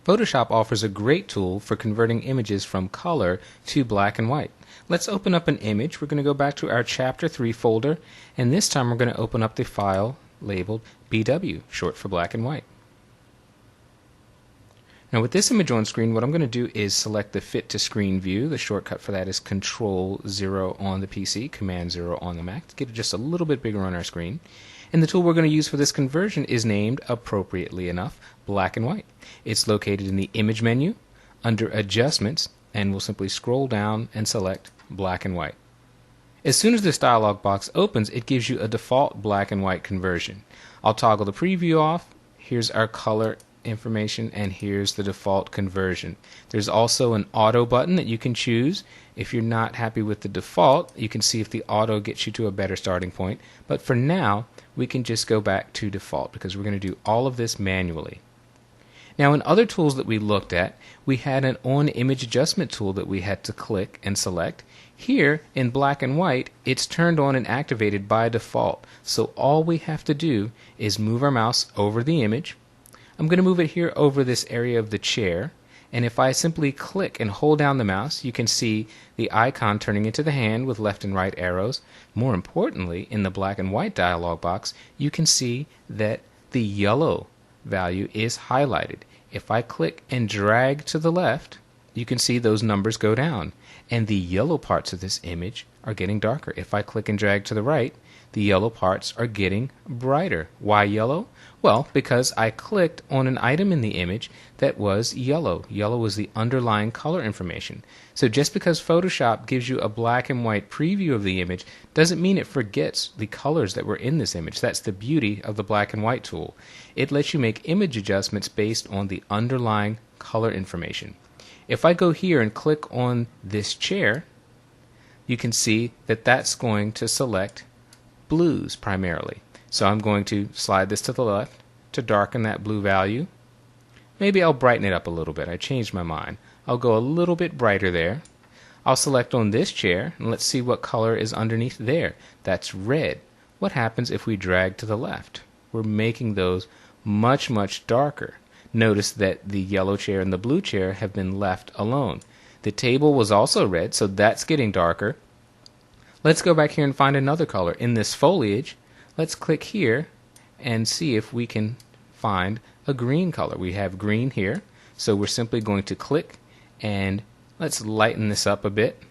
Photoshop offers a great tool for converting images from color to black and white. Let's open up an image. We're going to go back to our Chapter 3 folder, and this time we're going to open up the file labeled BW, short for black and white. Now with this image on screen, what I'm going to do is select the Fit to Screen view. The shortcut for that is Control-0 on the PC, Command-0 on the Mac, to get it just a little bit bigger on our screen. And the tool we're going to use for this conversion is named, appropriately enough, black and white. It's located in the Image menu, under Adjustments, and we'll simply scroll down and select black and white. As soon as this dialog box opens, it gives you a default black and white conversion. I'll toggle the preview off. Here's our color information, and here's the default conversion. There's also an auto button that you can choose. If you're not happy with the default, you can see if the auto gets you to a better starting point. But for now, we can just go back to default because we're going to do all of this manually. Now in other tools that we looked at, we had an on image adjustment tool that we had to click and select. Here in black and white, it's turned on and activated by default. So all we have to do is move our mouse over the image. I'm going to move it here over this area of the chair, and if I simply click and hold down the mouse, you can see the icon turning into the hand with left and right arrows. More importantly, in the black and white dialog box, you can see that the yellow value is highlighted. If I click and drag to the left, you can see those numbers go down, and the yellow parts of this image are getting darker. If I click and drag to the right, the yellow parts are getting brighter. Why yellow? Well, because I clicked on an item in the image that was yellow. Yellow was the underlying color information. So just because Photoshop gives you a black and white preview of the image doesn't mean it forgets the colors that were in this image. That's the beauty of the black and white tool. It lets you make image adjustments based on the underlying color information. If I go here and click on this chair, you can see that that's going to select blues primarily. So I'm going to slide this to the left to darken that blue value. Maybe I'll brighten it up a little bit. I changed my mind. I'll go a little bit brighter there. I'll select on this chair, and let's see what color is underneath there. That's red. What happens if we drag to the left? We're making those much, much darker. Notice that the yellow chair and the blue chair have been left alone. The table was also red, so that's getting darker. Let's go back here and find another color. In this foliage, let's click here and see if we can find a green color. We have green here, so we're simply going to click and let's lighten this up a bit.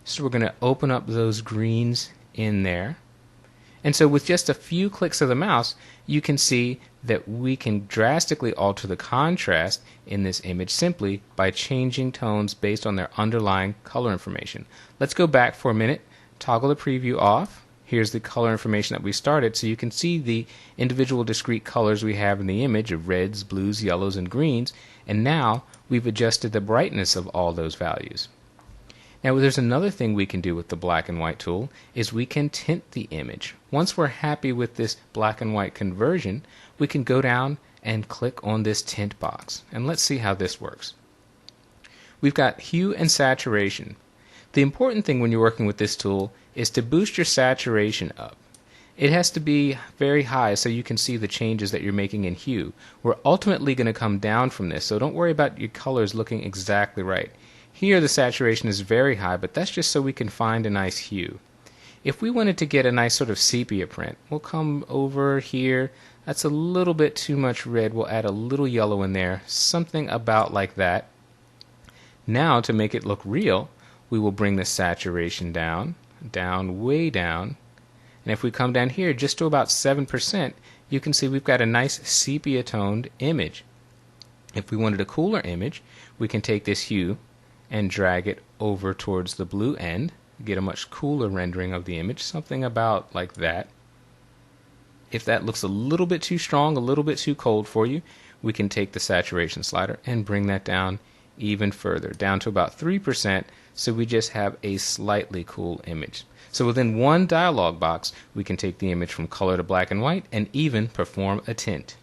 So we're going to open up those greens in there. And so with just a few clicks of the mouse, you can see that we can drastically alter the contrast in this image simply by changing tones based on their underlying color information. Let's go back for a minute, toggle the preview off. Here's the color information that we started, so you can see the individual discrete colors we have in the image of reds, blues, yellows, and greens, and now we've adjusted the brightness of all those values. Now there's another thing we can do with the black and white tool is we can tint the image. Once we're happy with this black and white conversion, we can go down and click on this tint box. And let's see how this works. We've got hue and saturation. The important thing when you're working with this tool is to boost your saturation up. It has to be very high so you can see the changes that you're making in hue. We're ultimately going to come down from this, so don't worry about your colors looking exactly right. Here the saturation is very high, but that's just so we can find a nice hue. If we wanted to get a nice sort of sepia print, we'll come over here. That's a little bit too much red. We'll add a little yellow in there, something about like that. Now to make it look real, we will bring the saturation down, way down. And if we come down here just to about 7%, you can see we've got a nice sepia toned image. If we wanted a cooler image, we can take this hue and drag it over towards the blue end, get a much cooler rendering of the image, something about like that. If that looks a little bit too strong, a little bit too cold for you, we can take the saturation slider and bring that down even further, down to about 3%, so we just have a slightly cool image. So within one dialog box, we can take the image from color to black and white and even perform a tint.